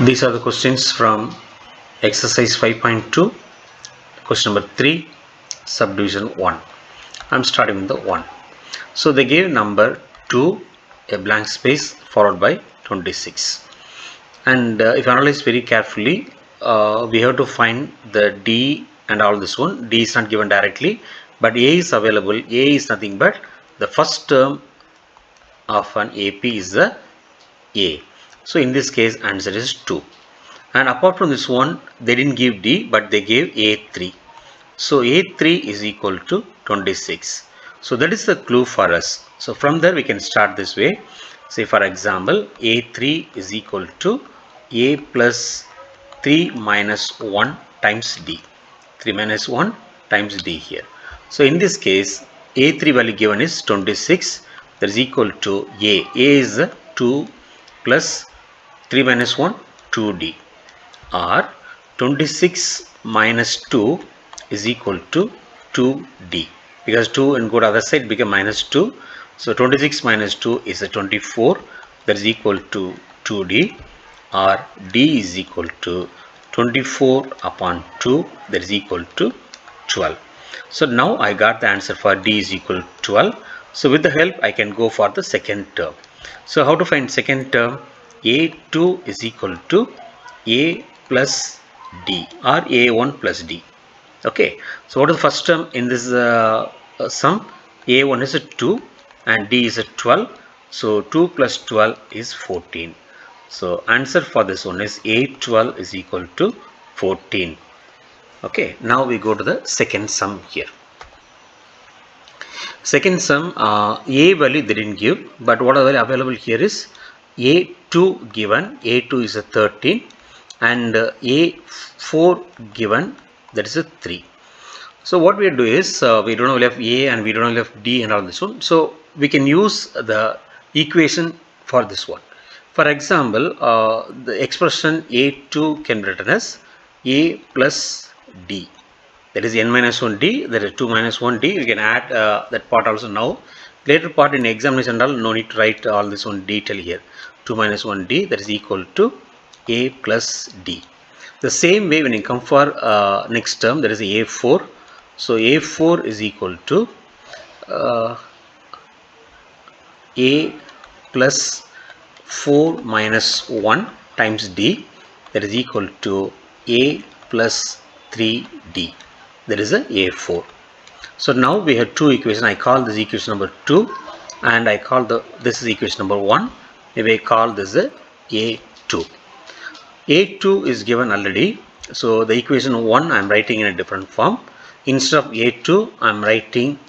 These are the questions from exercise 5.2, question number 3, subdivision 1. I'm starting with the 1. So they gave number 2, a blank space followed by 26. And if you analyze very carefully, we have to find the D and all this one. D is not given directly, but A is available. A is nothing but the first term of an AP is the A. So in this case, answer is 2. And apart from this one, they didn't give D, but they gave A3. So A3 is equal to 26. So that is the clue for us. So from there we can start this way. Say for example, A3 is equal to A plus 3 minus 1 times D. 3 minus 1 times D here. So in this case, A3 value given is 26. That is equal to A. A is 2 plus 3 minus 1, 2D. Or 26 minus 2 is equal to 2D, because 2 and go to other side become minus 2. So 26 minus 2 is a 24, that is equal to 2D, or D is equal to 24 upon 2, that is equal to 12. So now I got the answer for D is equal to 12. So with the help I can go for the second term. So how to find second term? A2 is equal to A plus D, or A1 plus D. Okay, so what is the first term in this sum? A1 is a 2 and D is a 12. So 2 plus 12 is 14. So answer for this one is A12 is equal to 14. Okay, now we go to the second sum here. Second sum, A value they didn't give, but what are available here is A2 given. A2 is a 13 and A4 given, that is a 3. So what we do is we don't have A and we don't have D and all this one. So we can use the equation for this one. For example, the expression A2 can be written as A plus D. That is n minus 1 D, that is 2 minus 1 D. We can add that part also now. Later part in examination and all, no need to write all this one detail here. 2 minus 1 D, that is equal to A plus D. The same way when you come for next term, that is A4. So A4 is equal to A plus 4 minus 1 times D, that is equal to A plus 3D. That is a A4. So now we have two equations. I call this equation number 2 and I call this is equation number 1. Maybe I call this a A2. A2 is given already. So the equation 1 I am writing in a different form. Instead of A2 I am writing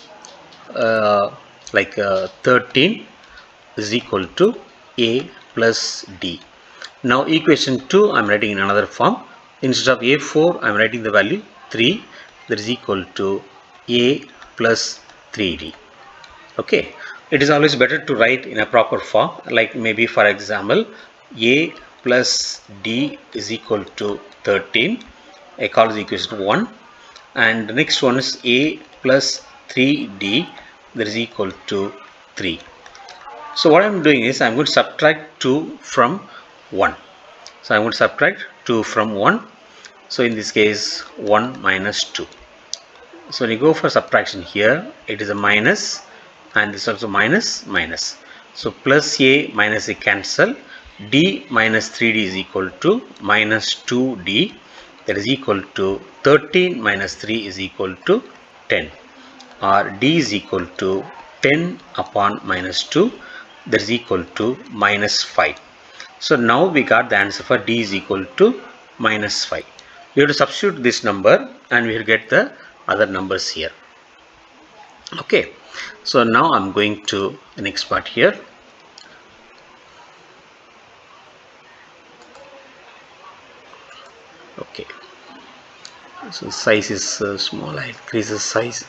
13 is equal to A plus D. Now equation 2 I am writing in another form. Instead of A4 I am writing the value 3, that is equal to A plus 3D. Okay, it is always better to write in a proper form, like maybe for example A plus D is equal to 13. I call this equation 1, and the next one is A plus 3D, that is equal to 3. So what I am doing is I am going to subtract 2 from 1. So I am going to subtract 2 from 1. So in this case 1 minus 2. So when you go for subtraction here, it is a minus and this also minus minus. So plus A minus A cancel. D minus 3D is equal to minus 2D, that is equal to 13 minus 3 is equal to 10, or D is equal to 10 upon minus 2, that is equal to minus 5. So now we got the answer for D is equal to minus 5. We have to substitute this number and we will get the other numbers here. Okay, so now I'm going to the next part here. Okay, so size is small. I increase the size.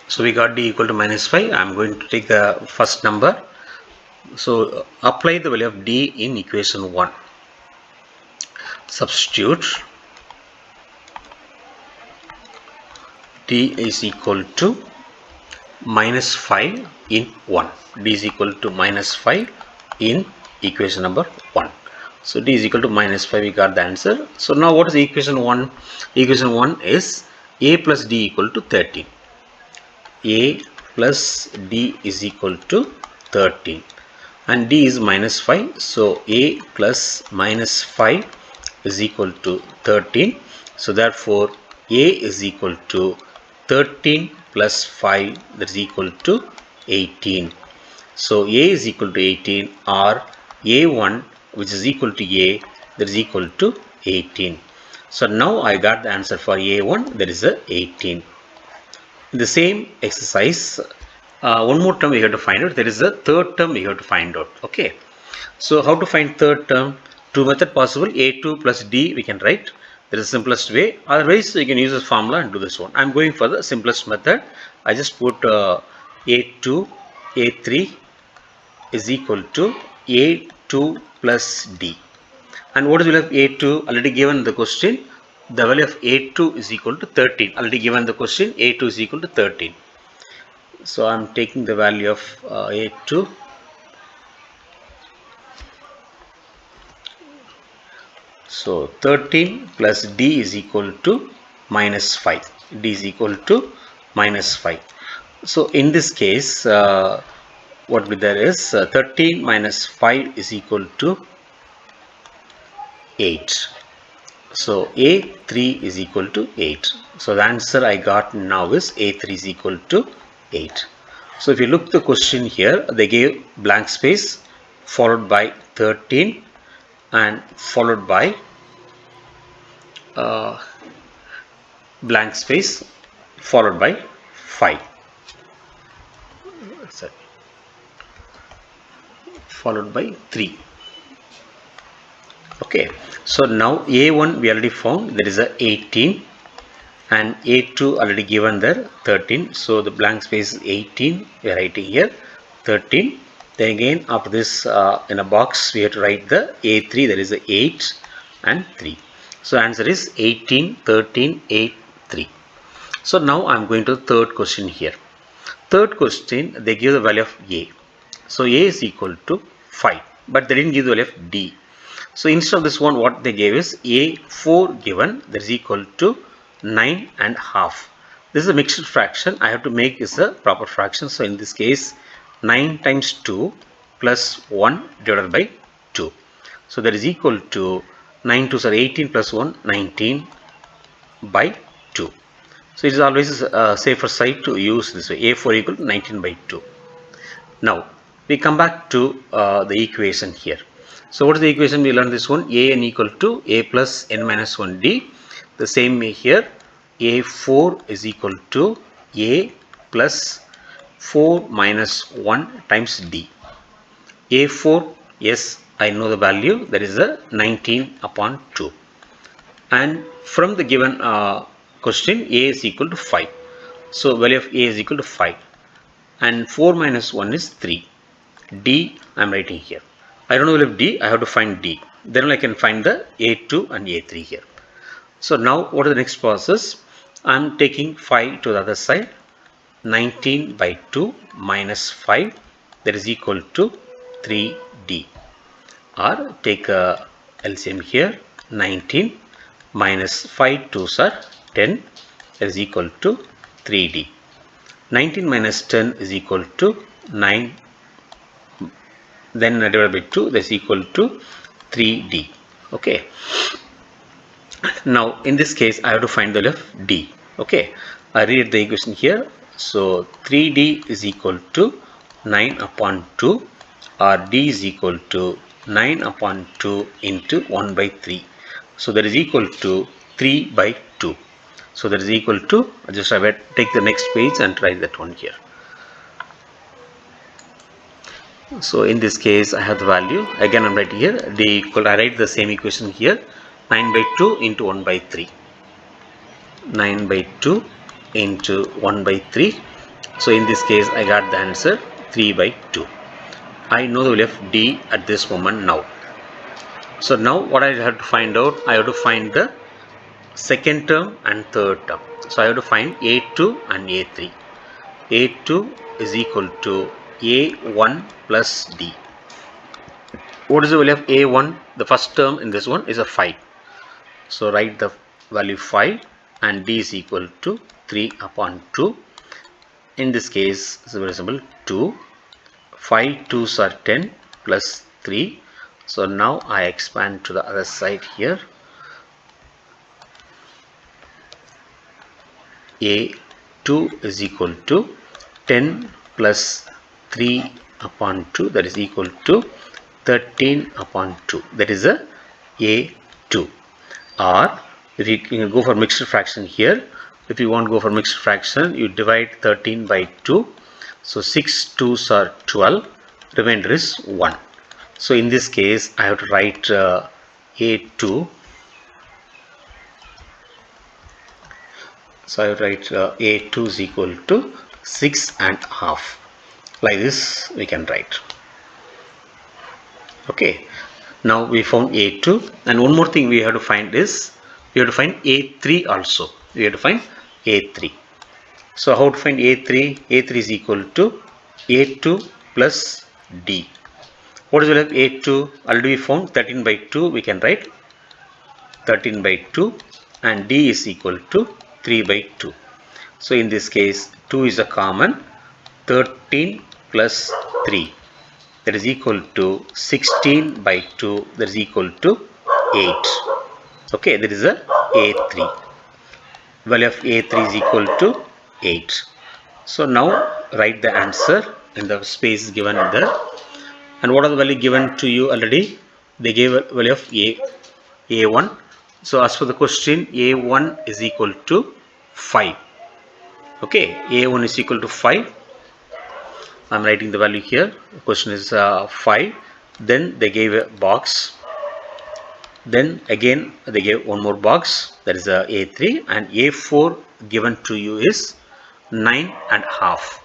So we got D equal to minus 5. I'm going to take the first number. So apply the value of D in equation 1. Substitute D is equal to minus 5 in 1. D is equal to minus 5 in equation number 1. So D is equal to minus 5, we got the answer. So now what is equation 1? Equation 1 is A plus D equal to 13. A plus D is equal to 13 and D is minus 5. So A plus minus 5 is equal to 13. So therefore A is equal to 13 plus 5, that is equal to 18. So A is equal to 18 or A1 which is equal to A, that is equal to 18. So now I got the answer for A1, that is 18. In the same exercise, one more term we have to find out. There is a third term we have to find out. Okay. So how to find third term? Two method possible. A2 plus D we can write. That is the simplest way. Otherwise you can use this formula and do this one. I am going for the simplest method. I just put A2, A3 is equal to A2 plus D. And what is the value of A2? Already given the question. The value of A2 is equal to 13. Already given the question, A2 is equal to 13. So I am taking the value of A2. So 13 plus D is equal to minus 5. D is equal to minus 5. So in this case, what will be there is 13 minus 5 is equal to 8. So A3 is equal to 8. So the answer I got now is A3 is equal to 8. So if you look the question here, they gave blank space followed by 13 and followed by blank space followed by 5. Sorry. Followed by 3. Okay, so now A1 we already found, there is a 18 and A2 already given there 13. So the blank space is 18, we are writing here 13. Then again after this in a box we have to write the A3, there is a 8 and 3. So answer is 18, 13, 8, 3. So now I am going to the third question here. Third question, they give the value of A. So A is equal to 5, but they didn't give the value of D. So instead of this one, what they gave is A4 given, that is equal to 9.5. This is a mixed fraction. I have to make this a proper fraction. So in this case, 9 times 2 plus 1 divided by 2. So that is equal to 9 2s are 18 plus 1, 19 by 2. So it is always a safer side to use this way. A4 equal to 19 by 2. Now we come back to the equation here. So what is the equation? We learned this one, an equal to a plus n minus 1d. The same way here, a4 is equal to a plus 4 minus 1 times d. A4, yes, I know the value, that is a 19 upon 2. And from the given question, a is equal to 5. So value of a is equal to 5. And 4 minus 1 is 3. D I am writing here. I don't know if D, I have to find D. Then I can find the A2 and A3 here. So now what is the next process? I am taking 5 to the other side. 19 by 2 minus 5, that is equal to 3D. Or take a LCM here. 19 minus 5 2s are 10, that is equal to 3D. 19 minus 10 is equal to 9. Then divided by 2, that is equal to 3D. Okay. Now in this case I have to find the value of D. Okay. I read the equation here. So 3D is equal to 9 upon 2 or D is equal to 9 upon 2 into 1 by 3. So that is equal to 3 by 2. So that is equal to, just I will take the next page and write that one here. So in this case I have the value, again I am writing here D equal, I write the same equation here, 9 by 2 into 1 by 3. 9 by 2 into 1 by 3. So in this case I got the answer 3 by 2. I know the value of D at this moment now. So now what I have to find out, I have to find the second term and third term. So I have to find A2 and A3. A2 is equal to A1 plus D. What is the value of A1? The first term in this one is a 5. So write the value 5 and D is equal to 3 upon 2. In this case, it's very simple, 2. 5 2s are 10 plus 3. So now I expand to the other side here. A2 is equal to 10 plus 3 upon 2, that is equal to 13 upon 2, that is a A2. Or if you can go for mixed fraction here, if you want to go for mixed fraction, you divide 13 by 2. So 6 2s are 12, remainder is 1. So in this case I have to write A2. So I write A2 is equal to 6.5. Like this we can write. Okay. Now we found A2, and one more thing we have to find is we have to find A3 also. We have to find A3. So how to find A3? A3 is equal to A2 plus D. What is the value of A2? Already we found 13 by 2. We can write 13 by 2, and D is equal to 3 by 2. So in this case 2 is a common. 13 plus 3, that is equal to 16 by 2, that is equal to 8. Okay, that is a A3. Value of A3 is equal to 8. So now write the answer in the space given there. And what are the value given to you already? They gave a value of A1. So as for the question, A1 is equal to 5. Okay, A1 is equal to 5. I am writing the value here. The question is 5. Then they gave a box. Then again they gave one more box, that is a A3, and A4 given to you is 9.5.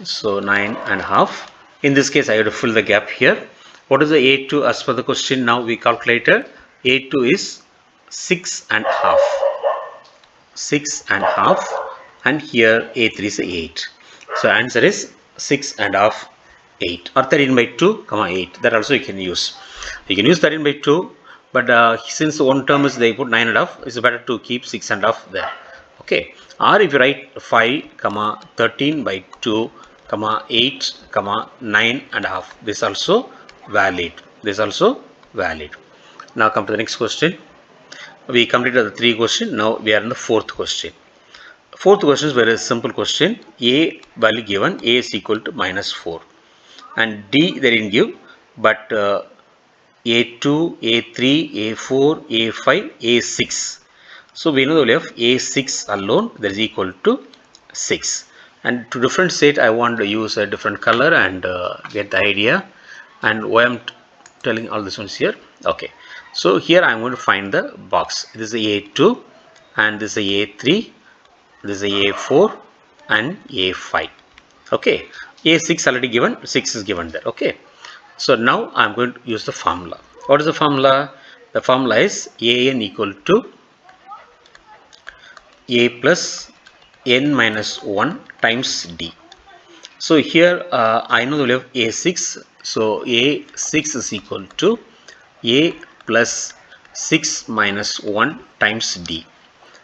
So 9.5. In this case I have to fill the gap here. What is the A2 as per the question? Now we calculated A2 is 6.5. 6.5, and here A3 is 8. So answer is 6.5, 8, or 13 by 2, 8. That also you can use. You can use 13 by 2, but since one term is they put 9.5, it's better to keep 6.5 there. Okay. Or if you write 5, 13 by 2, 8, 9.5, this also valid. This also valid. Now come to the next question. We completed the 3 questions. Now we are in the 4th question. 4th question is very simple question. A value given, A is equal to -4, and D they didn't give, but A2, A3, A4, A5, A6. So we know the value of A6 alone, that is equal to 6. And to differentiate, I want to use a different color and get the idea. And why I'm telling all this ones here. Okay. So here I'm going to find the box. This is A2, and this is A3, this is A4, and A5. Okay. A6 already given, 6 is given there. Okay. So now I'm going to use the formula. What is the formula? The formula is AN equal to A plus N minus 1 times D. So here I know the value of A6. So A6 is equal to A plus 6 minus 1 times D.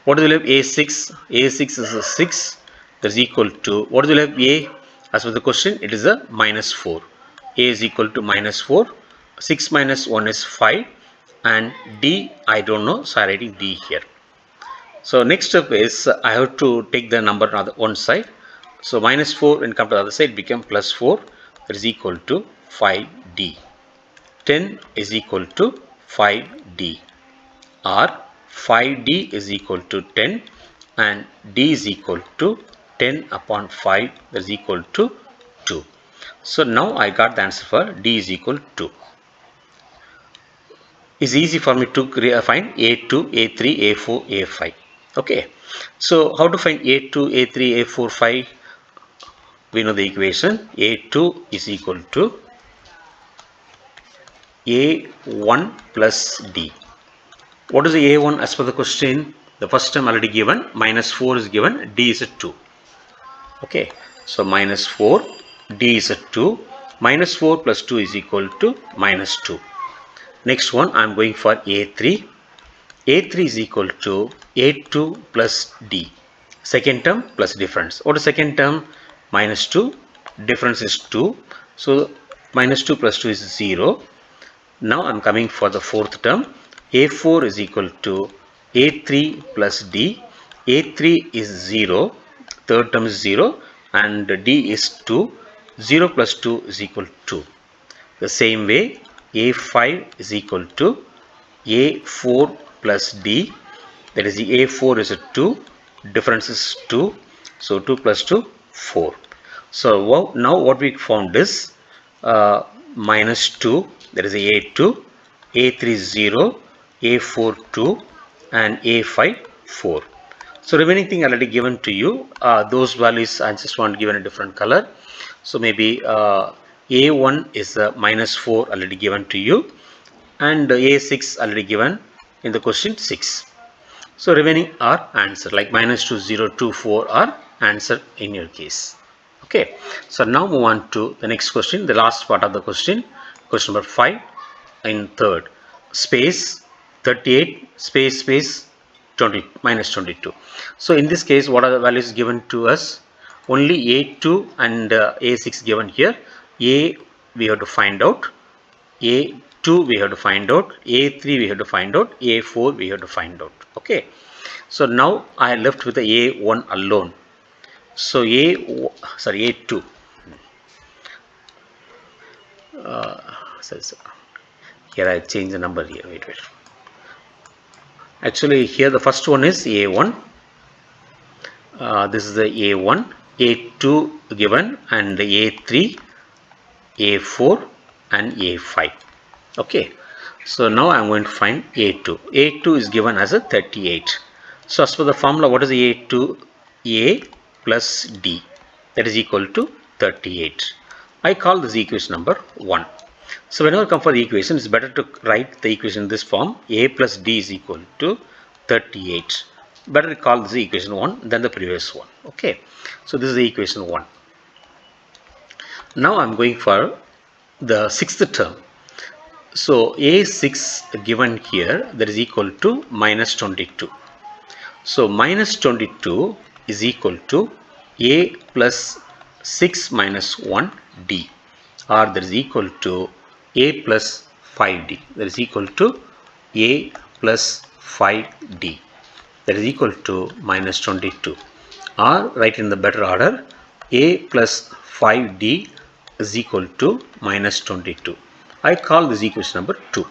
What is the value of A6? A6 is a 6. That is equal to, what is the value of A? As per the question, it is a -4. A is equal to -4. 6 minus 1 is 5. And D, I don't know. So I am writing D here. So next step is I have to take the number on the one side. So -4 when come to the other side become +4. That is equal to 5D. 10 is equal to 5D, or 5D is equal to 10, and D is equal to 10 upon 5, that is equal to 2. So now I got the answer for D is equal to. It's easy for me to find A2, A3, A4, A5. Okay. So how to find A2, A3, A4, 5? We know the equation. A2 is equal to A1 plus D. What is the A1 as per the question? The first term already given, -4 is given, D is a 2. Okay, so minus 4, D is a 2, minus 4 plus 2 is equal to minus 2. Next one, I am going for A3. A3 is equal to A2 plus D. Second term plus difference. What is second term? Minus 2. Difference is 2. So minus 2 plus 2 is 0. Now I am coming for the fourth term. A4 is equal to A3 plus D. A3 is 0. Third term is 0. And D is 2. 0 plus 2 is equal to 2. The same way, A5 is equal to A4 plus D, that is the A4 is a 2, difference is 2, so 2 plus 2, 4. So now what we found is minus 2, that is A2, A3 0, A4 2 and A5 4. So remaining thing already given to you, those values I just want to give in a different color. So maybe A1 is minus 4 already given to you, and A6 already given in the question 6. So remaining are answer, like minus 2, 0, 2, 4 are answer in your case. Okay, so now move on to the next question, the last part of the question, question number 5 in third. Space 38 space 20 minus 22. So in this case, what are the values given to us? Only A2 and A6 given here. A we have to find out, A2 we have to find out, A3 we have to find out, A4 we have to find out. Okay, so now I am left with the A1 alone. So A2. Here I change the number here. Wait. Actually, here the first one is A1. This is the A1, A2 given, and the A3, A4, and A5. Okay, so now I am going to find A2. A2 is given as a 38. So as per the formula, what is the A2? A plus D, that is equal to 38. I call this equation number 1. So whenever come for the equation, it's better to write the equation in this form. A plus D is equal to 38. Better call this equation 1 than the previous one. Okay, so this is the equation 1. Now I'm going for the sixth term. So A6 given here, that is equal to minus 22. So minus 22 is equal to A plus 6 minus 1 D, or that is equal to A plus 5D, that is equal to A plus 5D, that is equal to minus 22, or write in the better order, A plus 5D is equal to minus 22. I call this equation number 2.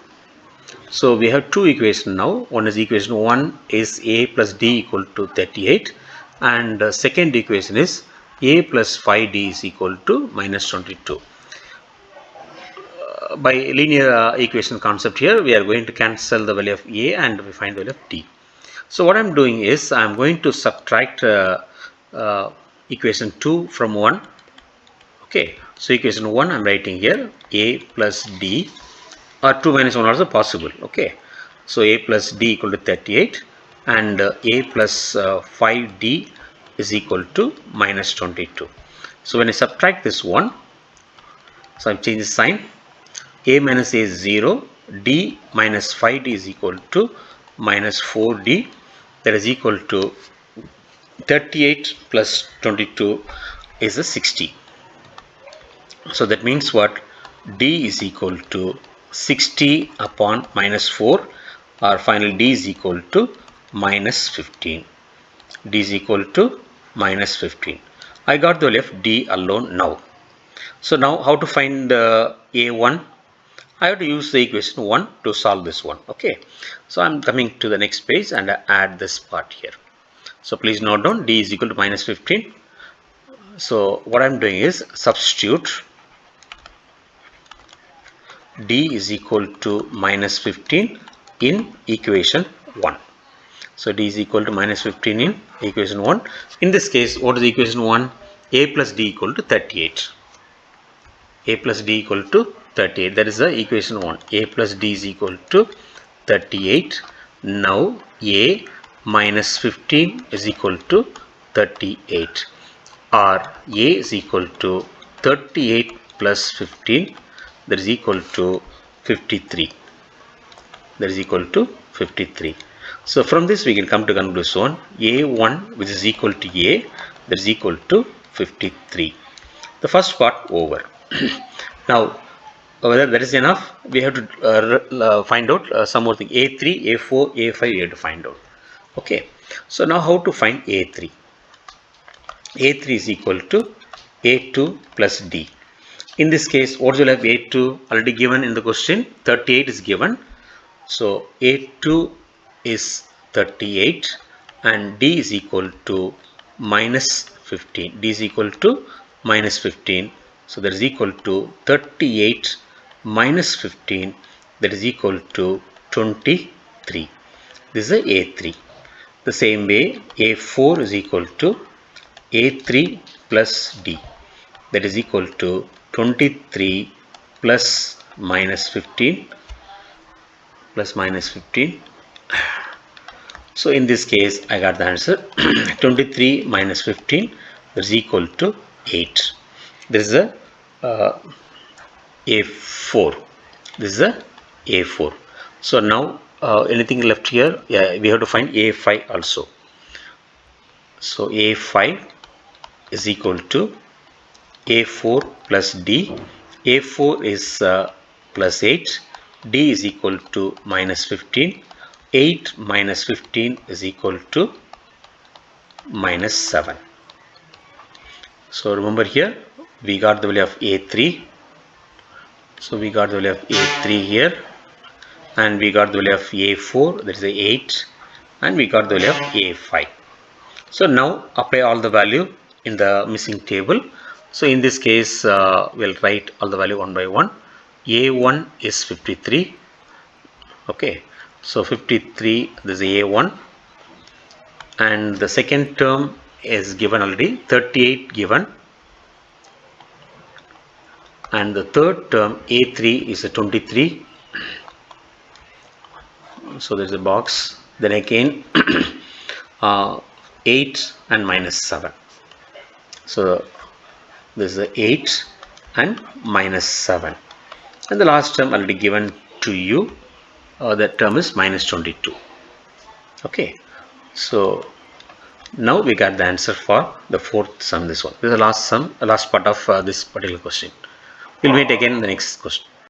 So we have two equations now. One is equation 1 is A plus D equal to 38, and second equation is A plus 5D is equal to minus 22. By linear equation concept here, we are going to cancel the value of A and we find the value of D. So what I am doing is I am going to subtract equation 2 from 1. Okay, so equation 1 I am writing here A plus D, or 2 minus 1 also possible. Okay, so A plus D equal to 38, and A plus 5D is equal to minus 22. So when I subtract this one, so I am changing the sign. A minus A is 0, D minus 5D is equal to minus 4D, that is equal to 38 plus 22 is a 60. So that means what? D is equal to 60 upon minus 4, or finally D is equal to minus 15. D is equal to minus 15. I got the value of D alone now. So now how to find A1? I have to use the equation 1 to solve this one. Okay, so I am coming to the next page and I add this part here. So please note down, D is equal to minus 15. So what I am doing is substitute D is equal to minus 15 in equation 1. So D is equal to minus 15 in equation 1. In this case, what is equation 1? A plus D equal to 38. A plus D equal to 38. That is the equation 1. A plus D is equal to 38. Now A minus 15 is equal to 38. or A is equal to 38 plus 15, that is equal to 53. That is equal to 53. So from this we can come to conclusion A1 which is equal to A, that is equal to 53. The first part over. Now whether that is enough, we have to find out some more thing. A3, A4, A5 we have to find out. Okay, so now how to find A3? A3 is equal to A2 plus D. In this case, what will have A2 already given in the question? 38 is given. So A2 is 38 and D is equal to minus 15. D is equal to minus 15. So that is equal to 38 minus 15, that is equal to 23. This is A3. The same way A4 is equal to A3 plus D, that is equal to 23 plus minus 15 plus minus 15. So in this case I got the answer 23 minus 15, that is equal to 8. This is a A4. This is a A4. So now anything left here? Yeah, we have to find A5 also. So A5 is equal to A4 plus D. A4 is plus 8. D is equal to minus 15. 8 minus 15 is equal to minus 7. So remember here we got the value of A3. So we got the value of A3 here, and we got the value of A4, that is 8, and we got the value of A5. So now apply all the value in the missing table. So in this case we'll write all the value one by one. A1 is 53. Okay, so 53, this is A1, and the second term is given already, 38 given, and the third term A3 is a 23. So there's a box. Then again 8 and minus 7. So this is 8 and minus 7, and the last term already given to you. That term is minus 22. Okay, so now we got the answer for the fourth sum. This one. This is the last sum, the last part of this particular question. We'll meet again in the next question.